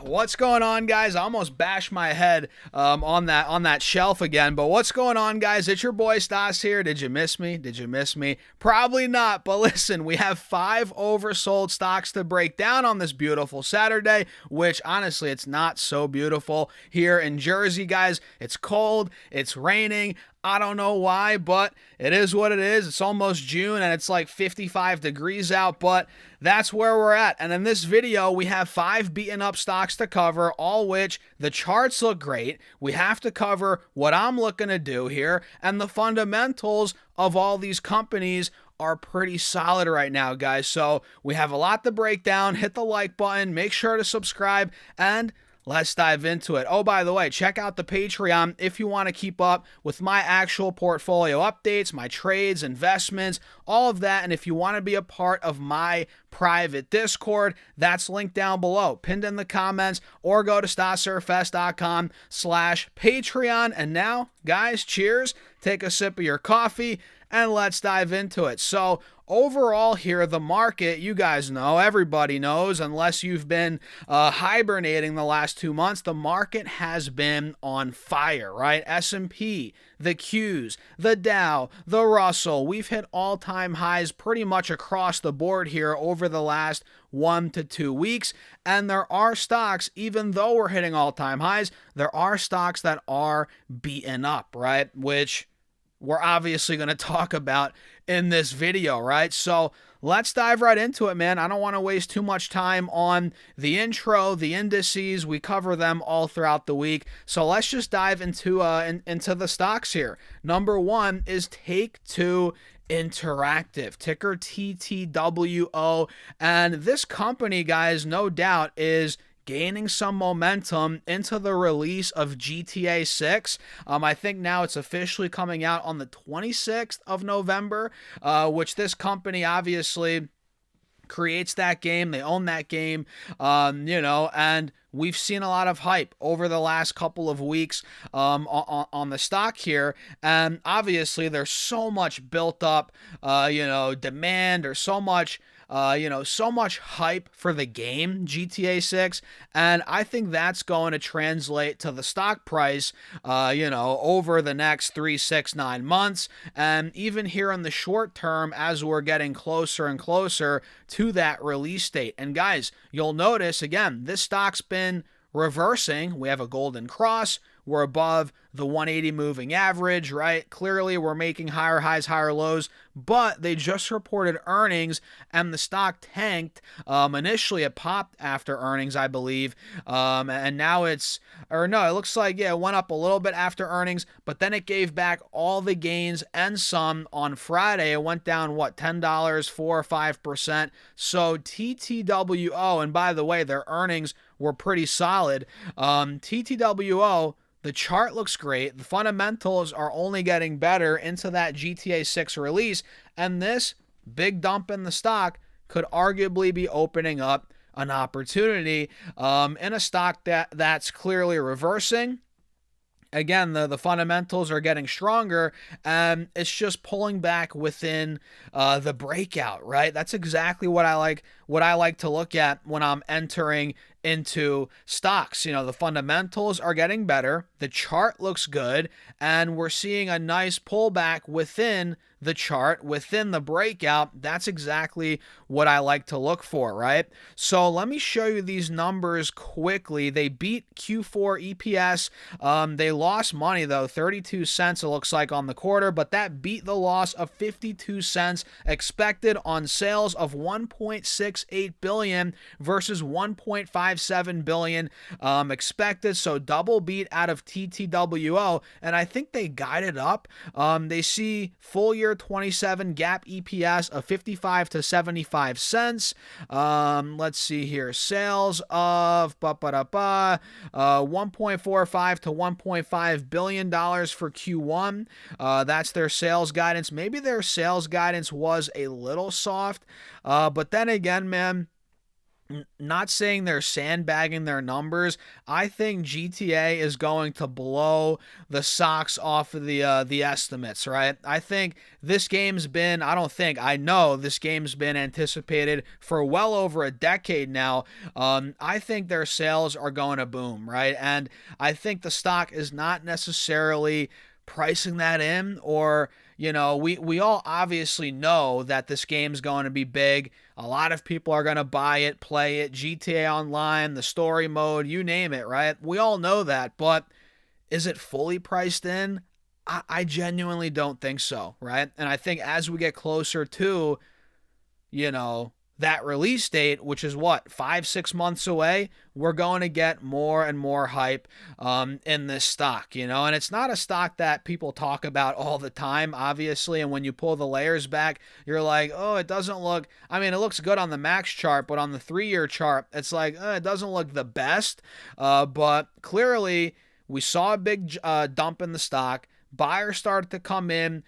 What's going on, guys? I almost bashed my head on that shelf again. But what's going on, guys? It's your boy Stas here. Did you miss me? Did you miss me? Probably not. But listen, we have 5 oversold stocks to break down on this beautiful Saturday, which honestly, it's not so beautiful here in Jersey, guys. It's cold. It's raining. I don't know why, but it is what it is. It's almost June and it's like 55 degrees out, but that's where we're at. And in this video, we have 5 beaten up stocks to cover, all which the charts look great. We have to cover what I'm looking to do here, and the fundamentals of all these companies are pretty solid right now, guys. So we have a lot to break down. Hit the like button, make sure to subscribe, and let's dive into it. Oh, by the way, check out the Patreon if you want to keep up with my actual portfolio updates, my trades, investments, all of that. And if you want to be a part of my private Discord, that's linked down below, pinned in the comments, or go to stasurfest.com/Patreon. And now, guys, cheers. Take a sip of your coffee and let's dive into it. So overall here, the market, you guys know, everybody knows, unless you've been hibernating the last 2 months, the market has been on fire, right? S&P, the Qs, the Dow, the Russell, we've hit all-time highs pretty much across the board here over the last 1 to 2 weeks. And there are stocks, even though we're hitting all-time highs, there are stocks that are beaten up, right? Which we're obviously going to talk about in this video, right? So let's dive right into it, man. I don't want to waste too much time on the intro, the indices. We cover them all throughout the week. So let's just dive into the stocks here. Number 1 is Take-Two Interactive, ticker TTWO. And this company, guys, no doubt is gaining some momentum into the release of GTA 6. I think now it's officially coming out on the 26th of November, which this company obviously creates that game. They own that game, and we've seen a lot of hype over the last couple of weeks on the stock here. And obviously there's so much built up, demand, or so much hype for the game GTA 6, and I think that's going to translate to the stock price, over the next 3, 6, 9 months, and even here in the short term as we're getting closer and closer to that release date. And guys, you'll notice again, this stock's been reversing. We have a golden cross. We're above the 180 moving average, right? Clearly, we're making higher highs, higher lows, but they just reported earnings and the stock tanked. Initially, it popped after earnings, I believe, and now it looks like, it went up a little bit after earnings, but then it gave back all the gains and some on Friday. It went down, $10, 4 or 5%. So TTWO, and by the way, their earnings were pretty solid. TTWO, the chart looks great. The fundamentals are only getting better into that GTA 6 release. And this big dump in the stock could arguably be opening up an opportunity in a stock that's clearly reversing. Again, the fundamentals are getting stronger, and it's just pulling back within the breakout, right? That's exactly what I like to look at when I'm entering into stocks. The fundamentals are getting better, the chart looks good, and we're seeing a nice pullback within the chart, within the breakout. That's exactly what I like to look for, right? So let me show you these numbers quickly. They beat Q4 EPS. They lost money though, 32 cents it looks like on the quarter, but that beat the loss of 52 cents expected on sales of 1.68 billion versus 1.57 billion expected. So double beat out of TTWO, and I think they guided up. They see full year 27 GAAP EPS of 55 to 75 cents. Let's see here. Sales of 1.45 to 1.5 billion dollars for Q1. That's their sales guidance. Maybe their sales guidance was a little soft, but then again, man, Not saying they're sandbagging their numbers. I think GTA is going to blow the socks off of the estimates, right? I think this game's been, I don't think, I know this game's been anticipated for well over a decade now. I think their sales are going to boom, right? And I think the stock is not necessarily pricing that in, or we all obviously know that this game's going to be big. A lot of people are going to buy it, play it, GTA Online, the story mode, you name it, right? We all know that, but is it fully priced in? I genuinely don't think so, right? And I think as we get closer to you know, that release date, which is what, 5, 6 months away, we're going to get more and more hype in this stock, and it's not a stock that people talk about all the time, obviously. And when you pull the layers back, you're like, oh, it doesn't look, I mean, it looks good on the max chart, but on the 3-year chart, it's like, it doesn't look the best. But clearly, we saw a big dump in the stock. Buyers started to come in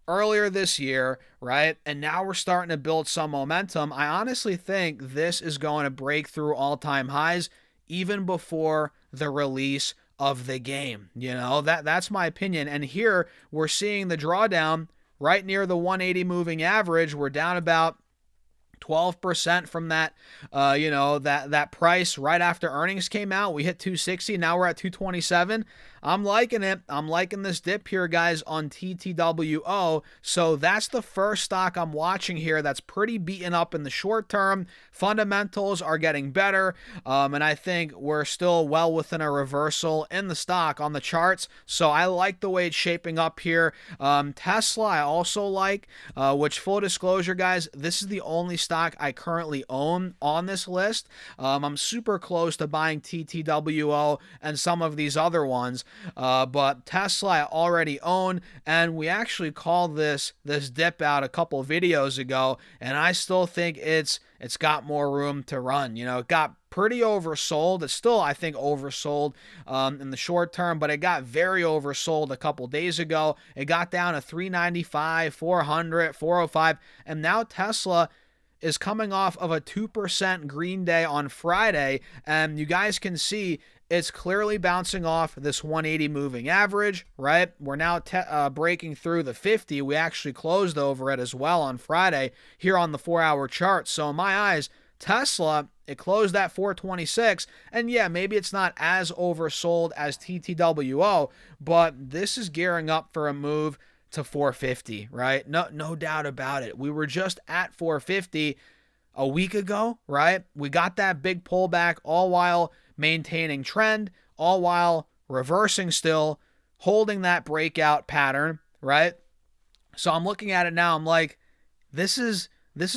earlier this year, right? And now we're starting to build some momentum. I honestly think this is going to break through all-time highs even before the release of the game. That's my opinion. And here we're seeing the drawdown right near the 180 moving average. We're down about 12% from that, that price right after earnings came out. We hit 260. Now we're at 227. I'm liking it. I'm liking this dip here, guys, on TTWO. So that's the first stock I'm watching here that's pretty beaten up in the short term. Fundamentals are getting better, and I think we're still well within a reversal in the stock on the charts. So I like the way it's shaping up here. Tesla I also like, which, full disclosure, guys, this is the only stock I currently own on this list. I'm super close to buying TTWO and some of these other ones. But Tesla I already own, and we actually called this dip out a couple videos ago, and I still think it's got more room to run. It got pretty oversold. It's still, I think, oversold in the short term, but it got very oversold a couple days ago. It got down to 395, 400, 405, and now Tesla is coming off of a 2% green day on Friday, and you guys can see it's clearly bouncing off this 180 moving average, right? We're now breaking through the 50. We actually closed over it as well on Friday here on the 4-hour chart. So in my eyes, Tesla, it closed at 426, and yeah, maybe it's not as oversold as TTWO, but this is gearing up for a move to 450, right? No doubt about it. We were just at 450 a week ago, right? We got that big pullback, all while maintaining trend, all while reversing still, holding that breakout pattern, right? So I'm looking at it now, I'm like, this is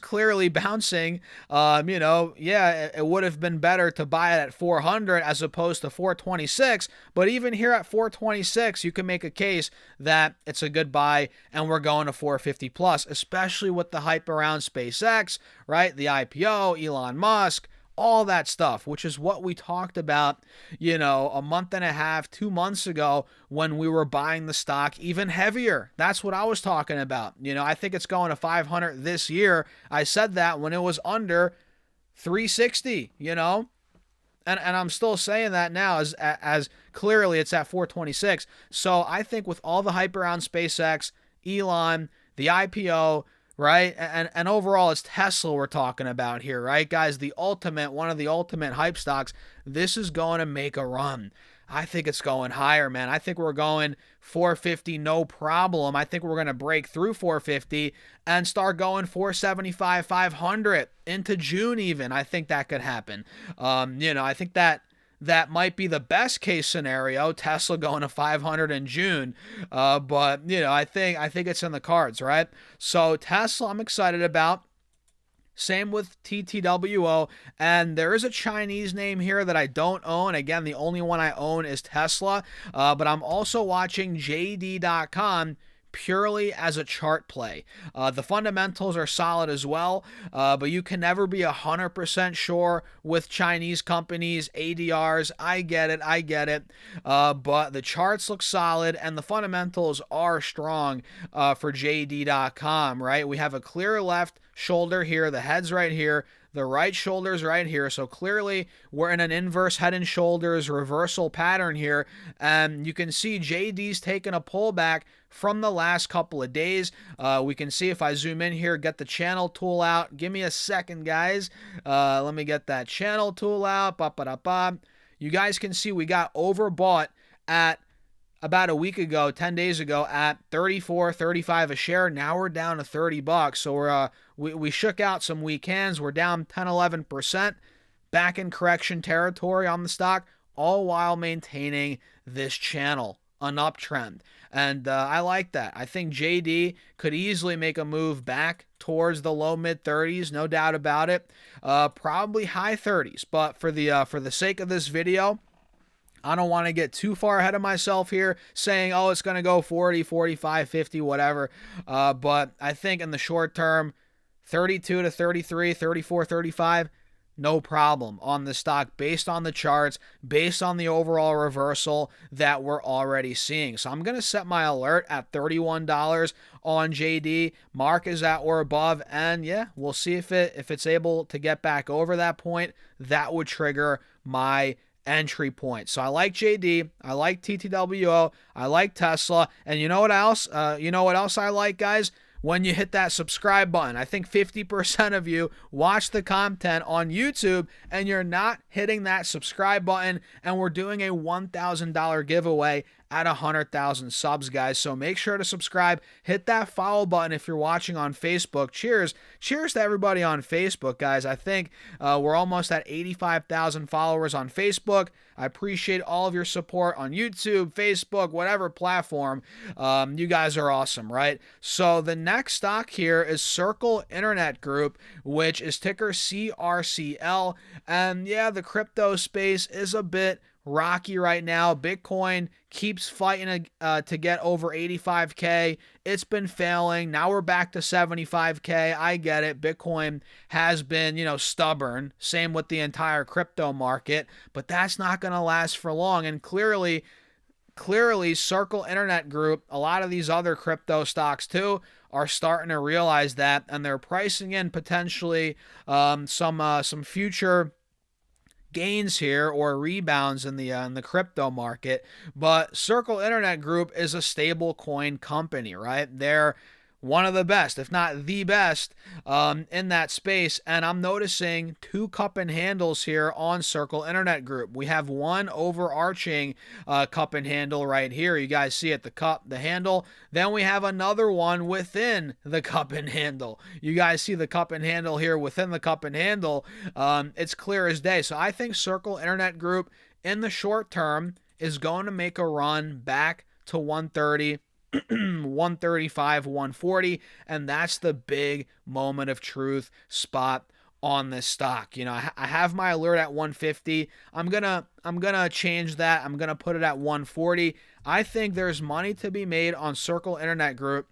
clearly bouncing. It would have been better to buy it at 400 as opposed to 426. But even here at 426, you can make a case that it's a good buy, and we're going to 450 plus, especially with the hype around SpaceX, right? The IPO, Elon Musk, all that stuff, which is what we talked about, a month and a half, 2 months ago when we were buying the stock even heavier. That's what I was talking about. I think it's going to 500 this year. I said that when it was under 360, and I'm still saying that now as clearly it's at 426. So I think with all the hype around SpaceX, Elon, the IPO, right? And overall, it's Tesla we're talking about here, right, guys? One of the ultimate hype stocks. This is going to make a run. I think it's going higher, man. I think we're going 450, no problem. I think we're going to break through 450 and start going 475, 500 into June even. I think that could happen. I think that might be the best case scenario, Tesla going to 500 in June. But I think it's in the cards, right? So Tesla, I'm excited about. Same with TTWO, and there is a Chinese name here that I don't own. Again, the only one I own is Tesla, but I'm also watching JD.com purely as a chart play. The fundamentals are solid as well, but you can never be 100% sure with Chinese companies, ADRs. I get it. But the charts look solid, and the fundamentals are strong for JD.com, right? We have a clear left shoulder here. The head's right here. the right shoulder's right here. So clearly we're in an inverse head and shoulders reversal pattern here. And you can see JD's taking a pullback from the last couple of days. We can see if I zoom in here, get the channel tool out. Give me a second, guys. Let me get that channel tool out. You guys can see we got overbought at about a week ago, 10 days ago, at 34, 35 a share. Now we're down to 30 bucks. So we shook out some weak hands. We're down 10, 11%, back in correction territory on the stock, all while maintaining this channel, an uptrend. And I like that. I think JD could easily make a move back towards the low mid 30s, no doubt about it. Probably high 30s. But for the sake of this video, I don't want to get too far ahead of myself here saying, oh, it's going to go 40, 45, 50, whatever. But I think in the short term, 32 to 33, 34, 35, no problem on the stock based on the charts, based on the overall reversal that we're already seeing. So I'm going to set my alert at $31 on JD. Mark is at or above, and yeah, we'll see if it's able to get back over that point. That would trigger my entry point. So I like JD, I like TTWO, I like Tesla, and you know what else? I like, guys? When you hit that subscribe button. I think 50% of you watch the content on YouTube and you're not hitting that subscribe button, and we're doing a $1,000 giveaway at 100,000 subs, guys. So make sure to subscribe. Hit that follow button if you're watching on Facebook. Cheers to everybody on Facebook, guys. I think we're almost at 85,000 followers on Facebook. I appreciate all of your support on YouTube, Facebook, whatever platform. You guys are awesome, right? So the next stock here is Circle Internet Group, which is ticker CRCL. And yeah, the crypto space is a bit rocky right now. Bitcoin keeps fighting to get over 85K. It's been failing. Now we're back to 75K. I get it. Bitcoin has been, stubborn. Same with the entire crypto market, but that's not going to last for long. And clearly Circle Internet Group, a lot of these other crypto stocks too, are starting to realize that, and they're pricing in potentially some future gains here or rebounds in the crypto market. But Circle Internet Group is a stable coin company, right? They're one of the best, if not the best, in that space. And I'm noticing two cup and handles here on Circle Internet Group. We have one overarching cup and handle right here. You guys see it, the handle. Then we have another one within the cup and handle. You guys see the cup and handle here within the cup and handle. It's clear as day. So I think Circle Internet Group in the short term is going to make a run back to 130. 135, 140, and that's the big moment of truth spot on this stock. I have my alert at 150. I'm gonna change that. I'm gonna put it at 140. I think there's money to be made on Circle Internet Group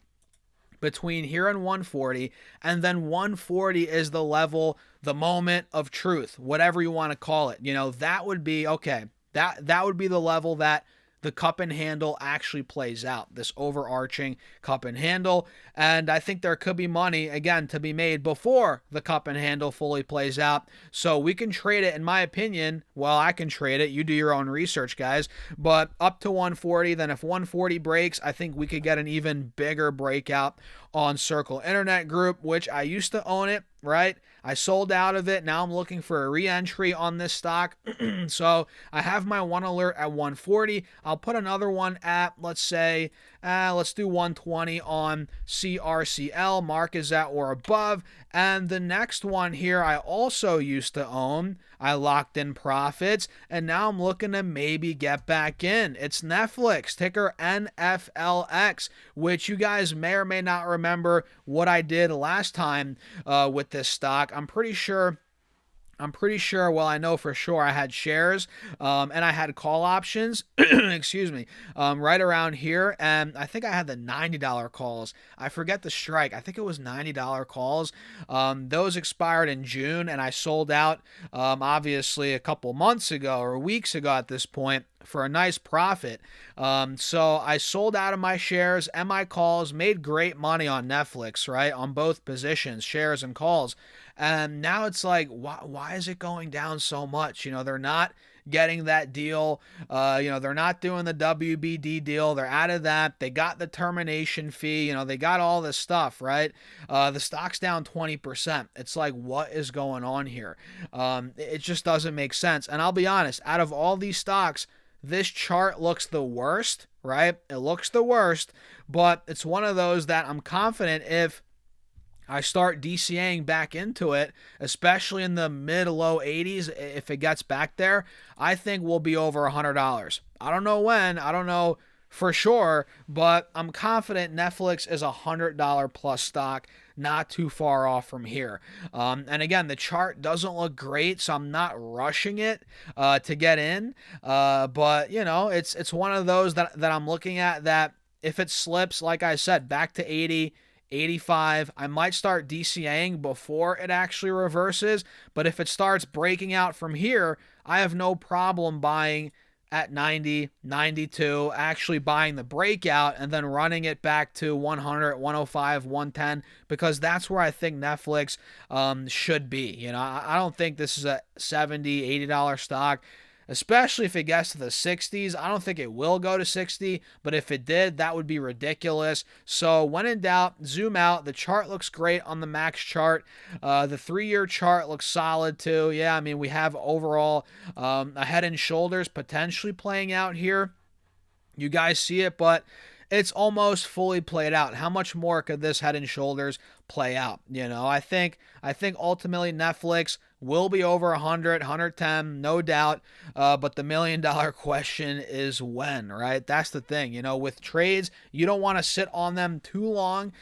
between here and 140, and then 140 is the level, the moment of truth, whatever you want to call it. That would be okay. That would be the level that the cup and handle actually plays out, this overarching cup and handle. And I think there could be money, again, to be made before the cup and handle fully plays out. So we can trade it, in my opinion. Well, I can trade it. You do your own research, guys. But up to 140, then if 140 breaks, I think we could get an even bigger breakout on Circle Internet Group, which I used to own it, right? I sold out of it. Now I'm looking for a re-entry on this stock. So I have my one alert at 140. I'll put another one at, let's do 120 on CRCL. Mark is at or above. And the next one here I also used to own. I locked in profits, and now I'm looking to maybe get back in. It's Netflix, ticker NFLX, which you guys may or may not remember what I did last time with this stock. I'm pretty sure, well, I know for sure I had shares and I had call options, excuse me, right around here. And I think I had the $90 calls. I forget the strike. I think it was $90 calls. Those expired in June, and I sold out, obviously, a couple months ago or weeks ago at this point for a nice profit. So I sold out of my shares and my calls, made great money on Netflix, right? On both positions, shares and calls. And now it's like, why is it going down so much? They're not getting that deal. They're not doing the WBD deal. They're out of that. They got the termination fee. They got all this stuff, right? The stock's down 20%. It's like, what is going on here? It just doesn't make sense. And I'll be honest, out of all these stocks, this chart looks the worst, right? It looks the worst, but it's one of those that I'm confident if I start DCAing back into it, especially in the mid-low 80s, if it gets back there, I think we'll be over $100. I don't know when, I don't know for sure, but I'm confident Netflix is a $100 plus stock, not too far off from here. And again, the chart doesn't look great, so I'm not rushing it to get in. But it's one of those that I'm looking at that if it slips, like I said, back to 80, 85, I might start DCAing before it actually reverses. But if it starts breaking out from here, I have no problem buying at 90, 92, actually buying the breakout and then running it back to 100, 105, 110, because that's where I think Netflix should be. I don't think this is a $70, $80 stock, especially if it gets to the 60s. I don't think it will go to 60, but if it did, that would be ridiculous. So when in doubt, zoom out. The chart looks great on the max chart. The 3-year chart looks solid too. Yeah, I mean, we have overall a head and shoulders potentially playing out here. You guys see it, but it's almost fully played out. How much more could this head and shoulders play out? I think ultimately Netflix will be over 100, 110, no doubt. But the $1 million question is when, right? That's the thing. With trades, you don't want to sit on them too long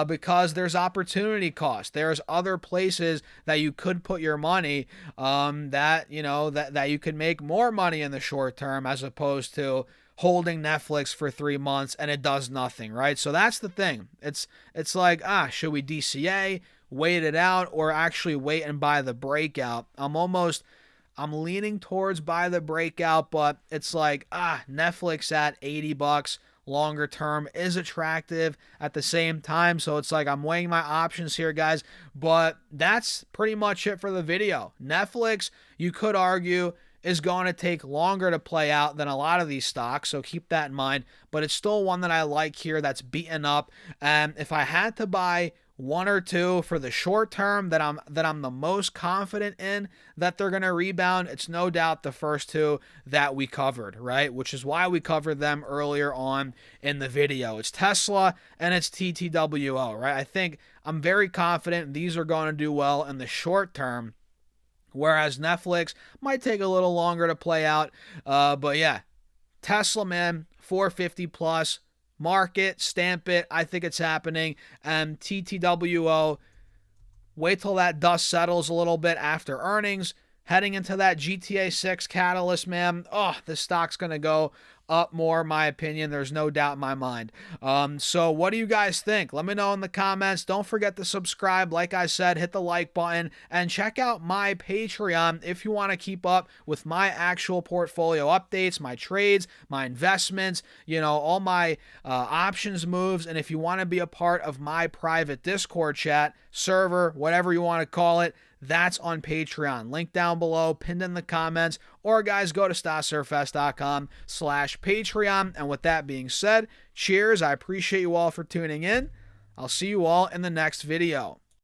because there's opportunity cost. There's other places that you could put your money that you could make more money in the short term as opposed to holding Netflix for 3 months and it does nothing, right? So that's the thing. It's like, should we DCA, wait it out, or actually wait and buy the breakout? I'm leaning towards buy the breakout, but it's like, Netflix at $80 longer term is attractive at the same time. So it's like I'm weighing my options here, guys. But that's pretty much it for the video. Netflix, you could argue, is going to take longer to play out than a lot of these stocks, so keep that in mind. But it's still one that I like here that's beaten up. And if I had to buy one or two for the short term that I'm the most confident in that they're going to rebound, it's no doubt the first two that we covered, right? Which is why we covered them earlier on in the video. It's Tesla and it's TTWO, right? I think I'm very confident these are going to do well in the short term, whereas Netflix might take a little longer to play out. But yeah, Tesla, man, 450 plus. Mark it, stamp it. I think it's happening. And TTWO, wait till that dust settles a little bit after earnings. Heading into that GTA 6 catalyst, man. This stock's going to go up more, in my opinion. There's no doubt in my mind. So what do you guys think? Let me know in the comments. Don't forget to subscribe. Like I said, hit the like button and check out my Patreon if you want to keep up with my actual portfolio updates, my trades, my investments, all my options moves. And if you want to be a part of my private Discord chat, server, whatever you want to call it, that's on Patreon. Link down below, pinned in the comments, or guys, go to StockSurfest.com/Patreon. And with that being said, cheers. I appreciate you all for tuning in. I'll see you all in the next video.